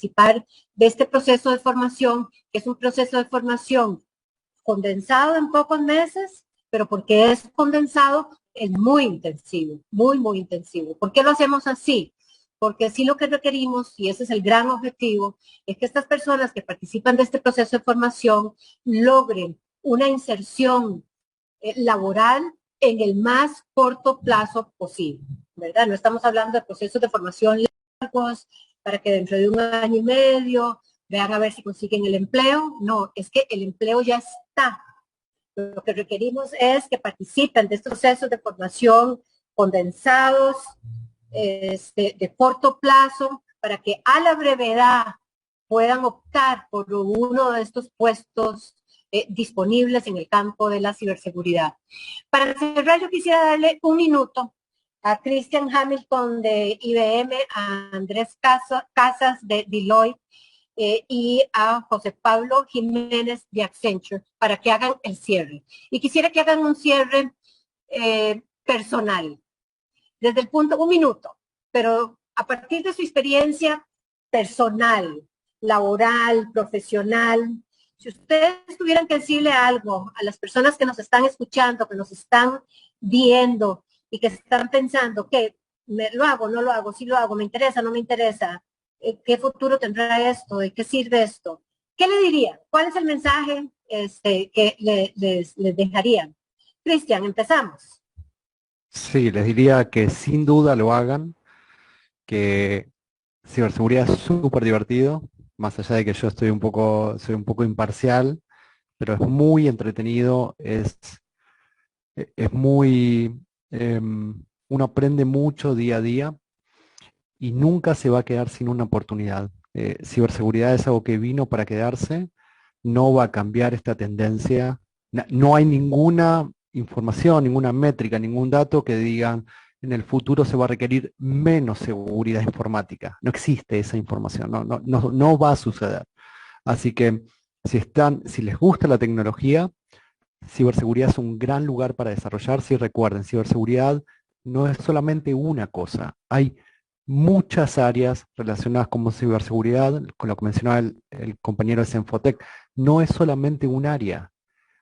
participar de este proceso de formación, que es un proceso de formación condensado en pocos meses, pero porque es condensado, es muy intensivo, muy intensivo. ¿Por qué lo hacemos así? Porque sí lo que requerimos, y ese es el gran objetivo, es que estas personas que participan de este proceso de formación logren una inserción laboral en el más corto plazo posible, ¿verdad? No estamos hablando de procesos de formación largos para que dentro de 1 año y medio vean a ver si consiguen el empleo. No, es que el empleo ya está. Lo que requerimos es que participen de estos procesos de formación condensados, de corto plazo, para que a la brevedad puedan optar por uno de estos puestos disponibles en el campo de la ciberseguridad. Para cerrar, yo quisiera darle 1 minuto a Christian Hamilton de IBM, a Andrés Casas de Deloitte y a José Pablo Jiménez de Accenture para que hagan el cierre. Y quisiera que hagan un cierre personal, desde el punto, 1 minuto, pero a partir de su experiencia personal, laboral, profesional. Si ustedes tuvieran que decirle algo a las personas que nos están escuchando, que nos están viendo y que están pensando que lo hago, no lo hago, sí lo hago, me interesa, no me interesa, ¿qué futuro tendrá esto? ¿De qué sirve esto? ¿Qué le dirían? ¿Cuál es el mensaje que les dejarían? Cristian, empezamos. Sí, les diría que sin duda lo hagan, que ciberseguridad es súper divertido, más allá de que yo soy un poco imparcial, pero es muy entretenido, es muy, uno aprende mucho día a día y nunca se va a quedar sin una oportunidad. Ciberseguridad es algo que vino para quedarse, no va a cambiar esta tendencia, no hay ninguna información, ninguna métrica, ningún dato que digan en el futuro se va a requerir menos seguridad informática. No existe esa información, no va a suceder. Así que si les gusta la tecnología, ciberseguridad es un gran lugar para desarrollarse y recuerden, ciberseguridad no es solamente una cosa, hay muchas áreas relacionadas con ciberseguridad, con lo que mencionaba el compañero de Senfotec, no es solamente un área.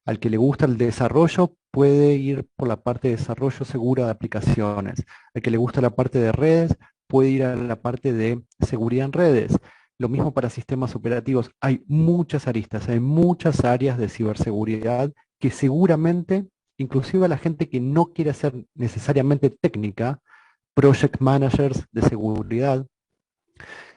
Al que le gusta el desarrollo puede ir por la parte de desarrollo seguro de aplicaciones. Al que le gusta la parte de redes puede ir a la parte de seguridad en redes. Lo mismo para sistemas operativos. Hay muchas aristas, hay muchas áreas de ciberseguridad que seguramente, inclusive a la gente que no quiere ser necesariamente técnica, project managers de seguridad,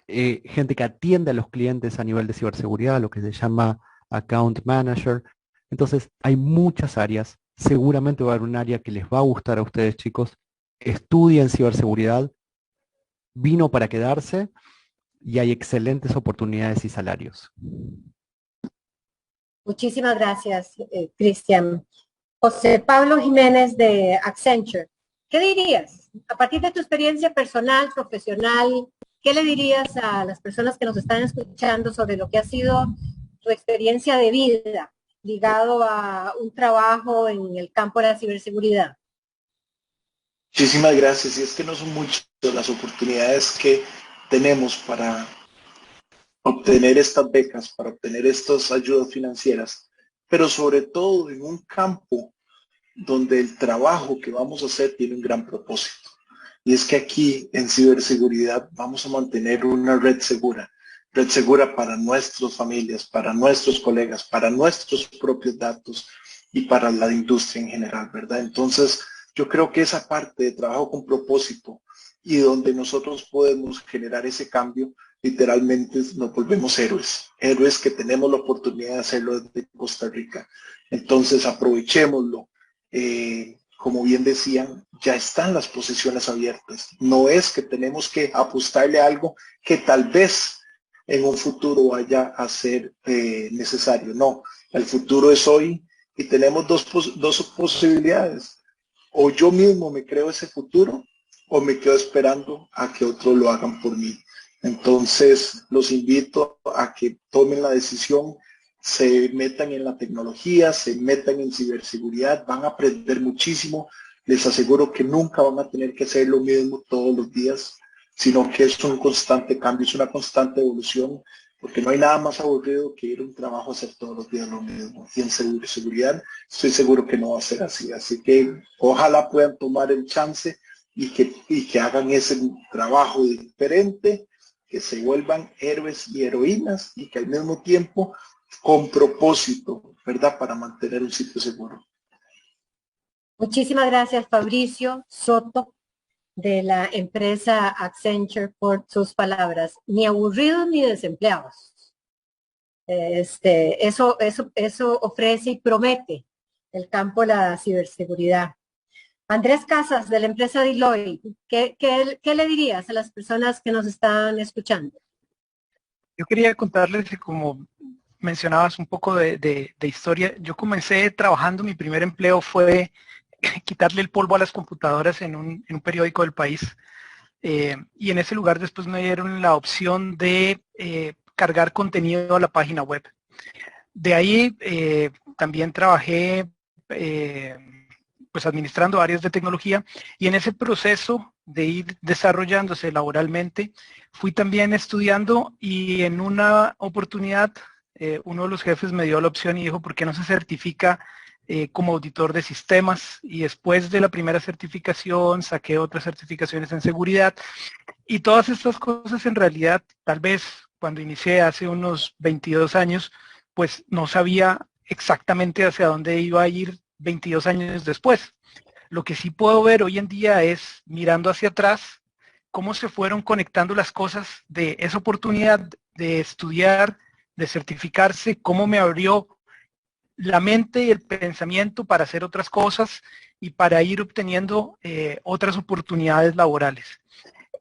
gente que atiende a los clientes a nivel de ciberseguridad, lo que se llama account manager. Entonces, hay muchas áreas. Seguramente va a haber un área que les va a gustar a ustedes, chicos. Estudien ciberseguridad. Vino para quedarse y hay excelentes oportunidades y salarios. Muchísimas gracias, Cristian. José Pablo Jiménez de Accenture, ¿qué dirías? A partir de tu experiencia personal, profesional, ¿qué le dirías a las personas que nos están escuchando sobre lo que ha sido tu experiencia de vida ligado a un trabajo en el campo de la ciberseguridad? Muchísimas gracias. Y es que no son muchas las oportunidades que tenemos para obtener estas becas, para obtener estas ayudas financieras, pero sobre todo en un campo donde el trabajo que vamos a hacer tiene un gran propósito. Y es que aquí en ciberseguridad vamos a mantener una red segura para nuestras familias, para nuestros colegas, para nuestros propios datos y para la industria en general, ¿verdad? Entonces, yo creo que esa parte de trabajo con propósito y donde nosotros podemos generar ese cambio literalmente nos volvemos héroes, héroes que tenemos la oportunidad de hacerlo desde Costa Rica. Entonces aprovechémoslo. Como bien decían, ya están las posiciones abiertas. No es que tenemos que apostarle a algo que tal vez en un futuro vaya a ser necesario. No, el futuro es hoy y tenemos dos posibilidades. O yo mismo me creo ese futuro o me quedo esperando a que otros lo hagan por mí. Entonces los invito a que tomen la decisión, se metan en la tecnología, se metan en ciberseguridad, van a aprender muchísimo. Les aseguro que nunca van a tener que hacer lo mismo todos los días, sino que es un constante cambio, es una constante evolución, porque no hay nada más aburrido que ir a un trabajo a hacer todos los días lo mismo. Y en ciberseguridad estoy seguro que no va a ser así. Así que ojalá puedan tomar el chance y que hagan ese trabajo diferente, que se vuelvan héroes y heroínas y que al mismo tiempo con propósito, ¿verdad? Para mantener un sitio seguro. Muchísimas gracias, Fabricio Soto, de la empresa Accenture, por sus palabras. Ni aburridos ni desempleados. Eso ofrece y promete el campo de la ciberseguridad. Andrés Casas, de la empresa Deloitte, ¿qué le dirías a las personas que nos están escuchando? Yo quería contarles que, como mencionabas un poco de historia, yo comencé trabajando, mi primer empleo fue quitarle el polvo a las computadoras en un periódico del país, y en ese lugar después me dieron la opción de cargar contenido a la página web. De ahí también trabajé pues administrando áreas de tecnología, y en ese proceso de ir desarrollándose laboralmente, fui también estudiando, y en una oportunidad uno de los jefes me dio la opción y dijo, ¿por qué no se certifica como auditor de sistemas? Y después de la primera certificación saqué otras certificaciones en seguridad, y todas estas cosas en realidad, tal vez cuando inicié hace unos 22 años, pues no sabía exactamente hacia dónde iba a ir 22 años después. Lo que sí puedo ver hoy en día es, mirando hacia atrás, cómo se fueron conectando las cosas de esa oportunidad de estudiar, de certificarse, cómo me abrió la mente y el pensamiento para hacer otras cosas y para ir obteniendo otras oportunidades laborales.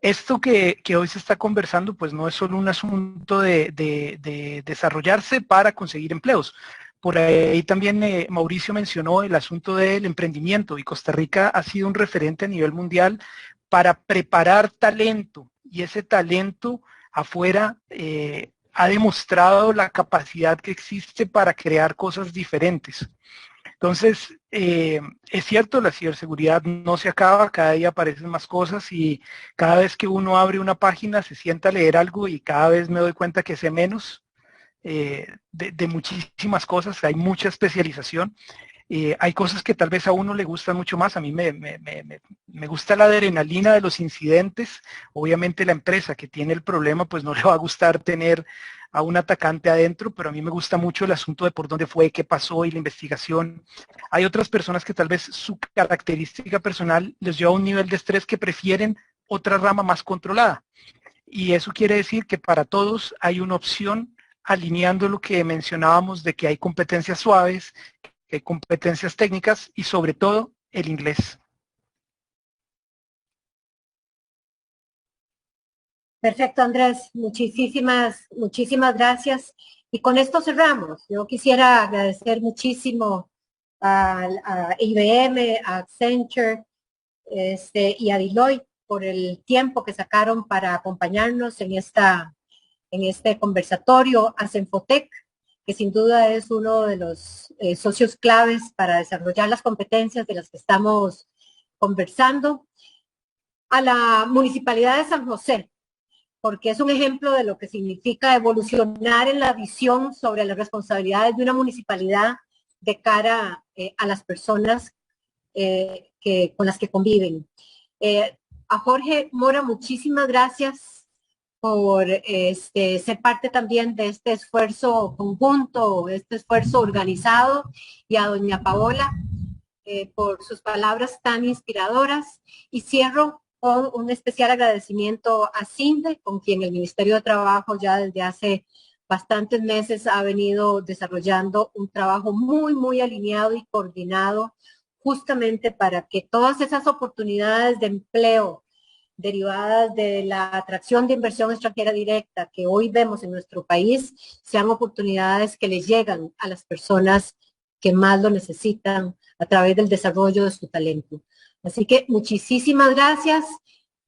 Esto que hoy se está conversando, pues no es solo un asunto de desarrollarse para conseguir empleos. Por ahí también Mauricio mencionó el asunto del emprendimiento, y Costa Rica ha sido un referente a nivel mundial para preparar talento, y ese talento afuera ha demostrado la capacidad que existe para crear cosas diferentes. Entonces, es cierto, la ciberseguridad no se acaba, cada día aparecen más cosas, y cada vez que uno abre una página se sienta a leer algo y cada vez me doy cuenta que sé menos de muchísimas cosas. Hay mucha especialización. Hay cosas que tal vez a uno le gustan mucho más. A mí me gusta la adrenalina de los incidentes. Obviamente la empresa que tiene el problema pues no le va a gustar tener a un atacante adentro, pero a mí me gusta mucho el asunto de por dónde fue, qué pasó y la investigación. Hay otras personas que tal vez su característica personal les lleva a un nivel de estrés que prefieren otra rama más controlada. Y eso quiere decir que para todos hay una opción, alineando lo que mencionábamos de que hay competencias suaves, que hay competencias técnicas y sobre todo el inglés. Perfecto, Andrés. Muchísimas gracias. Y con esto cerramos. Yo quisiera agradecer muchísimo a IBM, a Accenture y a Deloitte por el tiempo que sacaron para acompañarnos en este conversatorio, a Cenfotec, que sin duda es uno de los socios claves para desarrollar las competencias de las que estamos conversando, a la Municipalidad de San José, porque es un ejemplo de lo que significa evolucionar en la visión sobre las responsabilidades de una municipalidad de cara a las personas con las que conviven. A Jorge Mora, muchísimas gracias por ser parte también de este esfuerzo conjunto, este esfuerzo organizado, y a doña Paola por sus palabras tan inspiradoras. Y cierro con un especial agradecimiento a CINDE, con quien el Ministerio de Trabajo ya desde hace bastantes meses ha venido desarrollando un trabajo muy, muy alineado y coordinado justamente para que todas esas oportunidades de empleo derivadas de la atracción de inversión extranjera directa que hoy vemos en nuestro país sean oportunidades que les llegan a las personas que más lo necesitan a través del desarrollo de su talento. Así que muchísimas gracias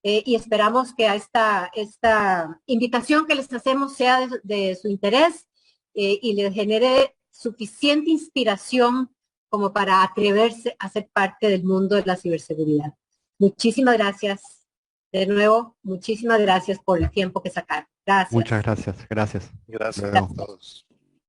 y esperamos que esta invitación que les hacemos sea de su interés y les genere suficiente inspiración como para atreverse a ser parte del mundo de la ciberseguridad. Muchísimas gracias. De nuevo, muchísimas gracias por el tiempo que sacaron. Gracias. Muchas gracias. Gracias. Gracias Luego. a todos.